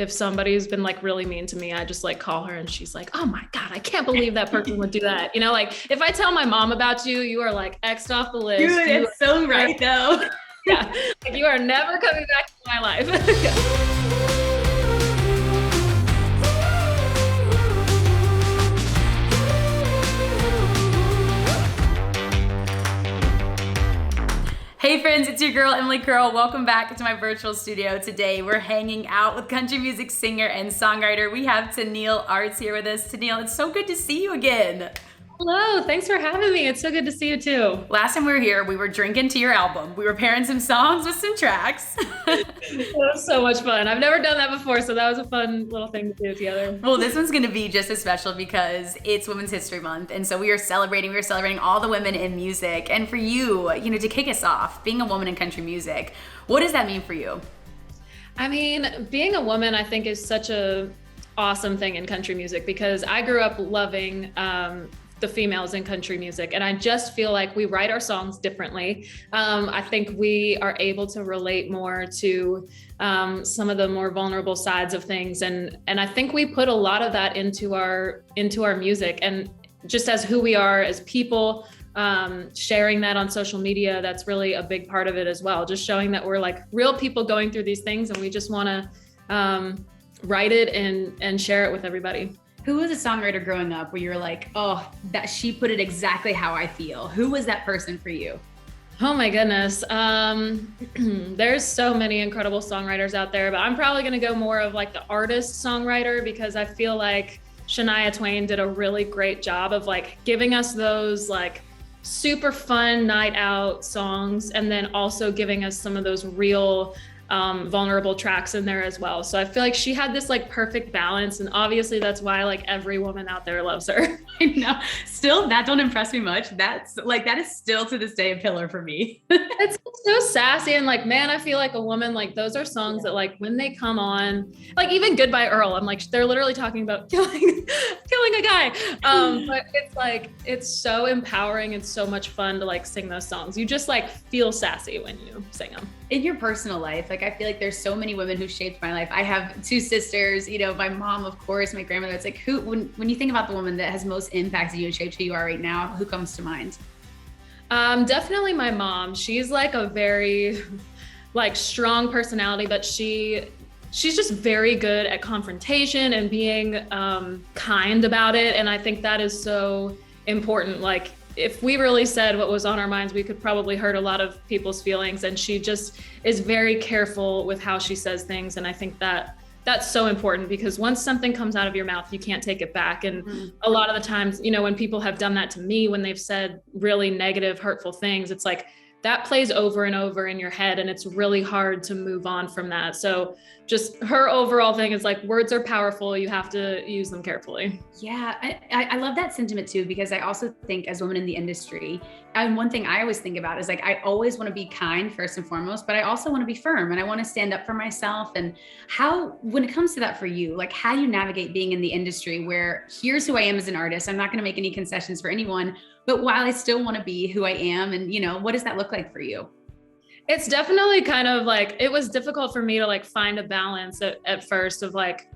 if somebody's been like really mean to me, I just like call her and she's like, oh my God, I can't believe that person would do that. Like if I tell my mom about you, you are like X'd off the list. Dude, it's so right though. Yeah, like you are never coming back to my life. Yeah. Hey friends, it's your girl, Emily Curl. Welcome back to my virtual studio. Today, we're hanging out with country music singer and songwriter. We have Tenille Arts here with us. Tenille, it's so good to see you again. Hello, thanks for having me. It's so good to see you too. Last time we were here, we were drinking to your album. We were pairing some songs with some tracks. It was so much fun. I've never done that before, so that was a fun little thing to do together. Well, this one's gonna be just as special because it's Women's History Month, and so we are celebrating all the women in music. And for you, to kick us off, being a woman in country music, what does that mean for you? I mean, being a woman, I think, is such a awesome thing in country music because I grew up loving the females in country music. And I just feel like we write our songs differently. I think we are able to relate more to some of the more vulnerable sides of things. And I think we put a lot of that into our music, and just as who we are as people, sharing that on social media, that's really a big part of it as well. Just showing that we're like real people going through these things and we just want to write it and share it with everybody. Who was a songwriter growing up where you were like, oh, that she put it exactly how I feel? Who was that person for you? Oh my goodness. There's so many incredible songwriters out there, but I'm probably going to go more of like the artist songwriter because I feel like Shania Twain did a really great job of like giving us those like super fun night out songs and then also giving us some of those real vulnerable tracks in there as well. So I feel like she had this like perfect balance, and obviously that's why like every woman out there loves her. I know. Still, that don't impress me much. That is still to this day a pillar for me. It's so sassy and like, man, I feel like a woman, like those are songs that like when they come on, like even Goodbye Earl, I'm like, they're literally talking about killing a guy. But it's like, it's so empowering and so much fun to like sing those songs. You just like feel sassy when you sing them. In your personal life, like I feel like there's so many women who shaped my life. I have two sisters, my mom, of course, my grandmother. It's like when you think about the woman that has most impacted you and shaped who you are right now, who comes to mind? Definitely my mom. She's like a very like strong personality, but she's just very good at confrontation and being kind about it. And I think that is so important. Like if we really said what was on our minds, we could probably hurt a lot of people's feelings. And she just is very careful with how she says things. And I think that that's so important because once something comes out of your mouth, you can't take it back. And a lot of the times, when people have done that to me, when they've said really negative, hurtful things, it's like that plays over and over in your head. And it's really hard to move on from that. So just her overall thing is like, words are powerful. You have to use them carefully. Yeah, I love that sentiment too, because I also think as women in the industry, and one thing I always think about is like, I always want to be kind first and foremost, but I also want to be firm and I want to stand up for myself. And when it comes to that for you, like how you navigate being in the industry where here's who I am as an artist. I'm not going to make any concessions for anyone, but while I still want to be who I am, and what does that look like for you? It's definitely kind of like, it was difficult for me to like find a balance at first of like,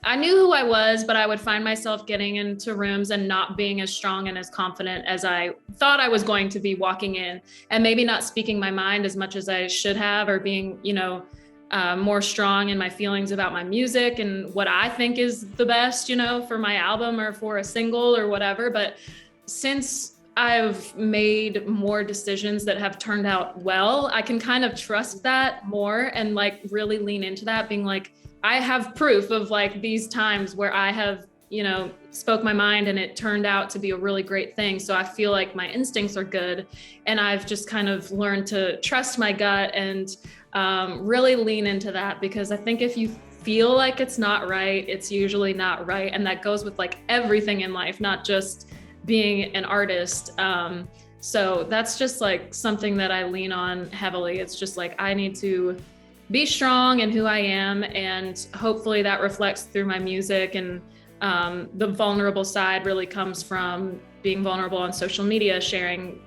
I knew who I was, but I would find myself getting into rooms and not being as strong and as confident as I thought I was going to be walking in, and maybe not speaking my mind as much as I should have, or being, more strong in my feelings about my music and what I think is the best, for my album or for a single or whatever. But since I've made more decisions that have turned out well, I can kind of trust that more and like really lean into that, being like, I have proof of like these times where I have, spoke my mind and it turned out to be a really great thing. So I feel like my instincts are good, and I've just kind of learned to trust my gut and really lean into that, because I think if you feel like it's not right, it's usually not right. And that goes with like everything in life, not just being an artist. So that's just like something that I lean on heavily. It's just like, I need to be strong in who I am, and hopefully that reflects through my music. And the vulnerable side really comes from being vulnerable on social media, sharing,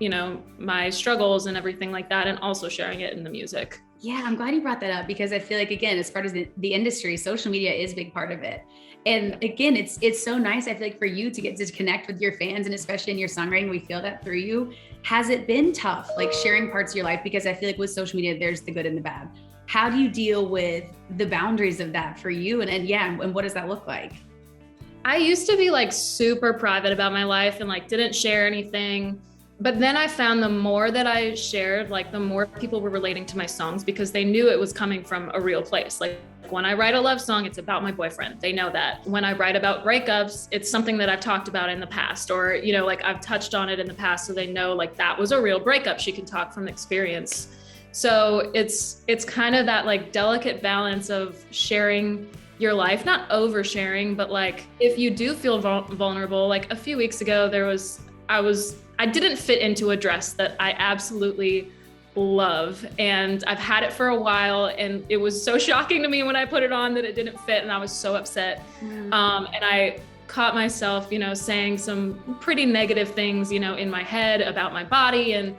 my struggles and everything like that, and also sharing it in the music. Yeah, I'm glad you brought that up because I feel like, again, as part of the industry, social media is a big part of it. And again, it's so nice. I feel like for you to get to connect with your fans, and especially in your songwriting, we feel that through you. Has it been tough, like sharing parts of your life? Because I feel like with social media, there's the good and the bad. How do you deal with the boundaries of that for you? And what does that look like? I used to be like super private about my life and like didn't share anything. But then I found the more that I shared, like the more people were relating to my songs because they knew it was coming from a real place. Like when I write a love song, it's about my boyfriend. They know that. When I write about breakups, it's something that I've talked about in the past, or, you know, like I've touched on it in the past. So they know like that was a real breakup. She can talk from experience. So it's kind of that like delicate balance of sharing your life, not oversharing, but like if you do feel vulnerable, like a few weeks ago, I didn't fit into a dress that I absolutely love. And I've had it for a while. And it was so shocking to me when I put it on that it didn't fit. And I was so upset. And I caught myself, you know, saying some pretty negative things, you know, in my head about my body. And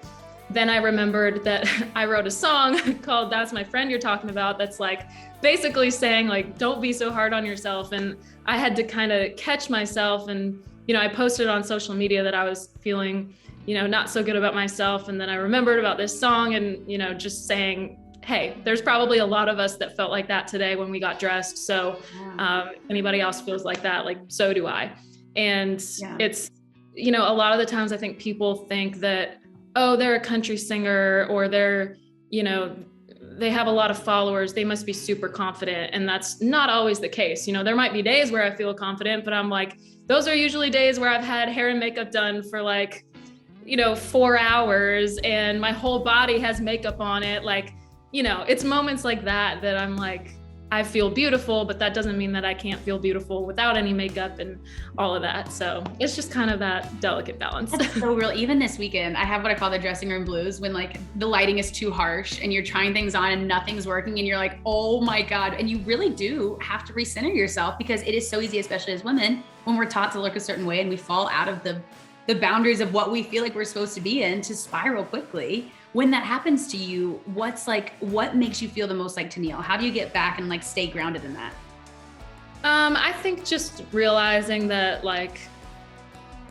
then I remembered that I wrote a song called That's My Friend You're Talking About. That's like basically saying like, don't be so hard on yourself. And I had to kind of catch myself. And you know, I posted on social media that I was feeling, you know, not so good about myself. And then I remembered about this song and, you know, just saying, hey, there's probably a lot of us that felt like that today when we got dressed. So if anybody else feels like that, like, so do I. And it's, you know, a lot of the times I think people think that, oh, they're a country singer or they're, you know, they have a lot of followers, they must be super confident. And that's not always the case. You know, there might be days where I feel confident, but I'm like, those are usually days where I've had hair and makeup done for like, you know, 4 hours and my whole body has makeup on it. Like, you know, it's moments like that that I'm like, I feel beautiful, but that doesn't mean that I can't feel beautiful without any makeup and all of that. So it's just kind of that delicate balance. That's so real. Even this weekend, I have what I call the dressing room blues when like the lighting is too harsh and you're trying things on and nothing's working and you're like, oh my God. And you really do have to recenter yourself because it is so easy, especially as women, when we're taught to look a certain way and we fall out of the boundaries of what we feel like we're supposed to be in to spiral quickly. When that happens to you, what makes you feel the most like Tenille? How do you get back and like stay grounded in that? I think just realizing that like,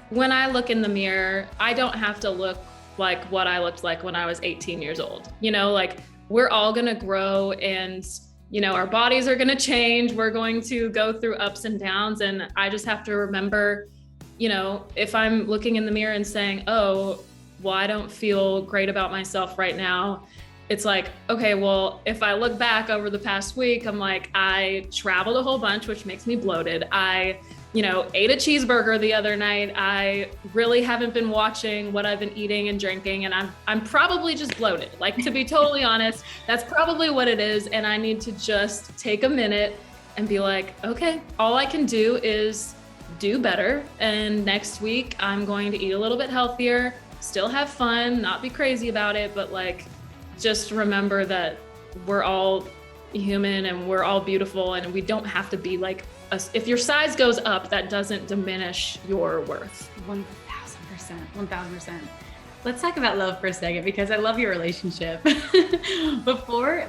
when I look in the mirror, I don't have to look like what I looked like when I was 18 years old. You know, like we're all gonna grow and, you know, our bodies are gonna change. We're going to go through ups and downs. And I just have to remember, you know, if I'm looking in the mirror and saying, oh, well, I don't feel great about myself right now. It's like, okay, well, if I look back over the past week, I'm like, I traveled a whole bunch, which makes me bloated. I, you know, ate a cheeseburger the other night. I really haven't been watching what I've been eating and drinking. And I'm probably just bloated. Like, to be totally honest, that's probably what it is. And I need to just take a minute and be like, okay, all I can do is do better. And next week I'm going to eat a little bit healthier, still have fun, not be crazy about it, but like, just remember that we're all human and we're all beautiful and we don't have to be like us. If your size goes up, that doesn't diminish your worth. 1000%. Let's talk about love for a second because I love your relationship. Before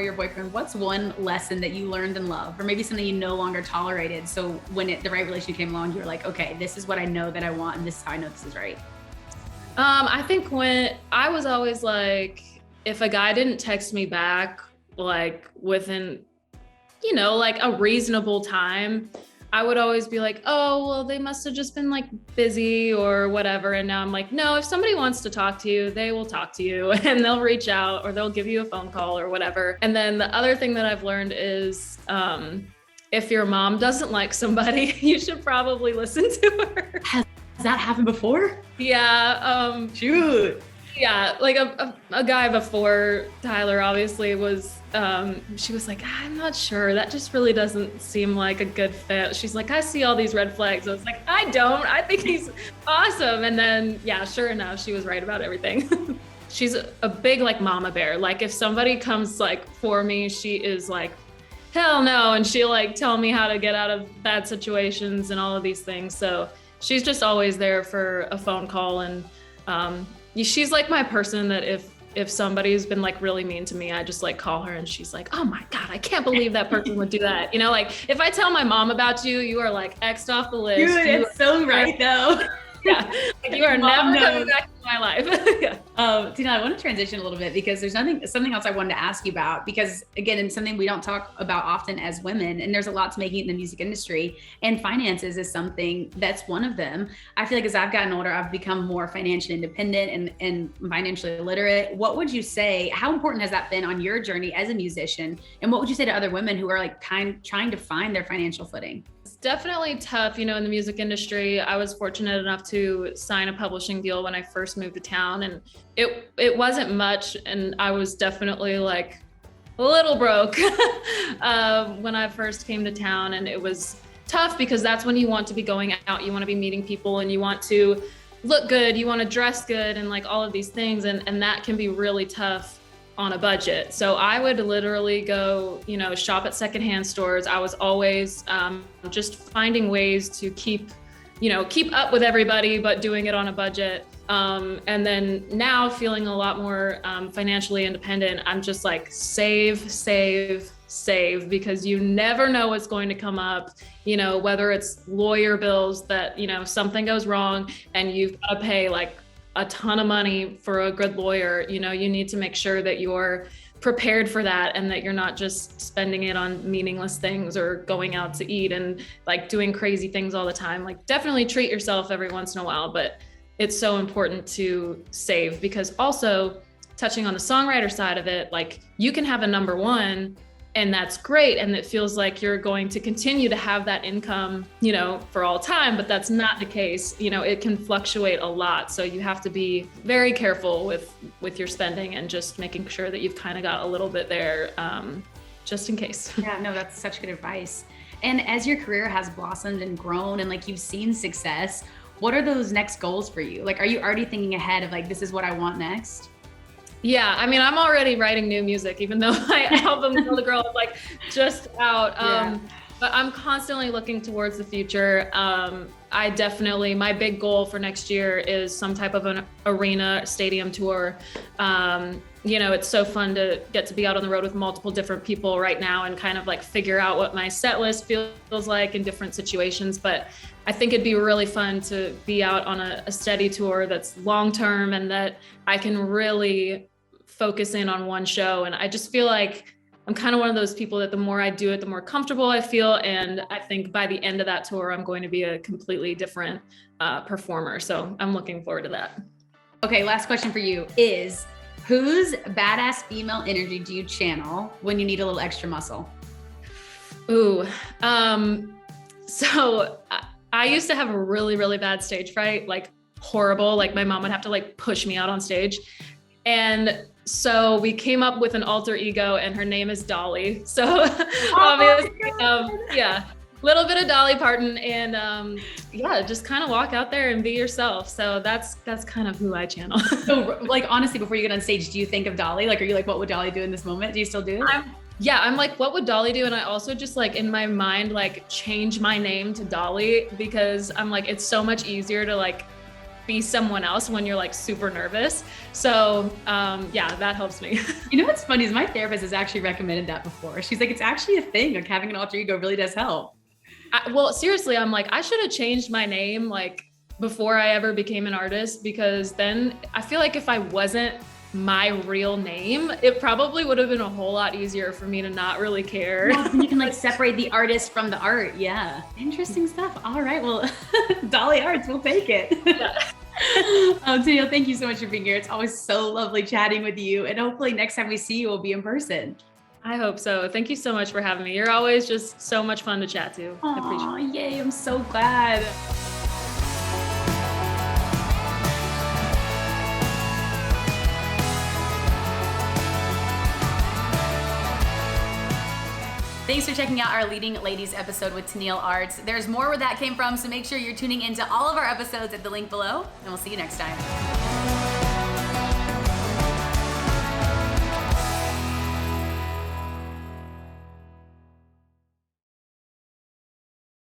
your boyfriend, what's one lesson that you learned in love or maybe something you no longer tolerated? So when the right relationship came along, you were like, okay, this is what I know that I want and this is how I know this is right. I think when I was always like, if a guy didn't text me back, like within, you know, like a reasonable time, I would always be like, oh, well, they must have just been like busy or whatever. And now I'm like, no, if somebody wants to talk to you, they will talk to you and they'll reach out or they'll give you a phone call or whatever. And then the other thing that I've learned is, if your mom doesn't like somebody, you should probably listen to her. Has that happened before? Yeah. Shoot. Yeah, like a guy before Tyler obviously was, she was like, I'm not sure. That just really doesn't seem like a good fit. She's like, I see all these red flags. I was like, I don't. I think he's awesome. And then, yeah, sure enough, she was right about everything. She's a big like mama bear. Like if somebody comes like for me, she is like, hell no. And she'll like tell me how to get out of bad situations and all of these things. So she's just always there for a phone call. And she's like my person that if if somebody's been like really mean to me, I just like call her and she's like, oh my God, I can't believe that person would do that. You know, like if I tell my mom about you, you are like X'd off the list. Dude, it's so right though. Yeah, like you are never coming back to my life. Yeah. Tenille, I want to transition a little bit because there's something else I wanted to ask you about, because again, it's something we don't talk about often as women, and there's a lot to making it in the music industry, and finances is something that's one of them. I feel like as I've gotten older, I've become more financially independent and financially literate. What would you say, how important has that been on your journey as a musician? And what would you say to other women who are like trying to find their financial footing? It's definitely tough, you know, in the music industry. I was fortunate enough to sign a publishing deal when I first moved to town, and it wasn't much, and I was definitely like a little broke when I first came to town, and it was tough because that's when you want to be going out, you want to be meeting people, and you want to look good, you want to dress good, and like all of these things, and that can be really tough on a budget. So I would literally go, you know, shop at secondhand stores. I was always just finding ways to keep up with everybody, but doing it on a budget. And then now feeling a lot more financially independent, I'm just like save, because you never know what's going to come up, you know, whether it's lawyer bills that, you know, something goes wrong and you've got to pay like a ton of money for a good lawyer. You know, you need to make sure that you're prepared for that and that you're not just spending it on meaningless things or going out to eat and like doing crazy things all the time. Like definitely treat yourself every once in a while, but it's so important to save, because also touching on the songwriter side of it, like you can have a number one and that's great. And it feels like you're going to continue to have that income, you know, for all time, but that's not the case. You know, it can fluctuate a lot. So you have to be very careful with your spending and just making sure that you've kind of got a little bit there, just in case. Yeah, no, that's such good advice. And as your career has blossomed and grown and like you've seen success, what are those next goals for you? Like, are you already thinking ahead of like, this is what I want next? Yeah, I mean, I'm already writing new music, even though my album Kill the Girl is like just out. But I'm constantly looking towards the future. My big goal for next year is some type of an arena stadium tour. You know, it's so fun to get to be out on the road with multiple different people right now and kind of like figure out what my set list feels like in different situations. But I think it'd be really fun to be out on a steady tour that's long-term and that I can really focus in on one show. And I just feel like I'm kind of one of those people that the more I do it, the more comfortable I feel. And I think by the end of that tour, I'm going to be a completely different performer. So I'm looking forward to that. Okay, last question for you is, whose badass female energy do you channel when you need a little extra muscle? Ooh, so I used to have a really, really bad stage fright, like horrible. Like my mom would have to like push me out on stage. And so we came up with an alter ego and her name is Dolly. So yeah, little bit of Dolly Parton and yeah, just kind of walk out there and be yourself. So that's kind of who I channel. So like, honestly, before you get on stage, do you think of Dolly? Like, are you like, what would Dolly do in this moment? Do you still do it? I'm like, what would Dolly do? And I also just like in my mind, like change my name to Dolly because I'm like, it's so much easier to like be someone else when you're like super nervous. So yeah, that helps me. You know what's funny is my therapist has actually recommended that before. She's like, it's actually a thing. Like having an alter ego really does help. Well, seriously, I'm like, I should have changed my name like before I ever became an artist, because then I feel like if I wasn't my real name, it probably would have been a whole lot easier for me to not really care. Well, you can like separate the artist from the art. Yeah. Interesting stuff. All right. Well, Dolly Arts, we'll take it. Yeah. Tenille, thank you so much for being here. It's always so lovely chatting with you. And hopefully next time we see you, we'll be in person. I hope so. Thank you so much for having me. You're always just so much fun to chat to. I appreciate it. Yay. I'm so glad. Thanks for checking out our Leading Ladies episode with Tenille Arts. There's more where that came from, so make sure you're tuning into all of our episodes at the link below, and we'll see you next time.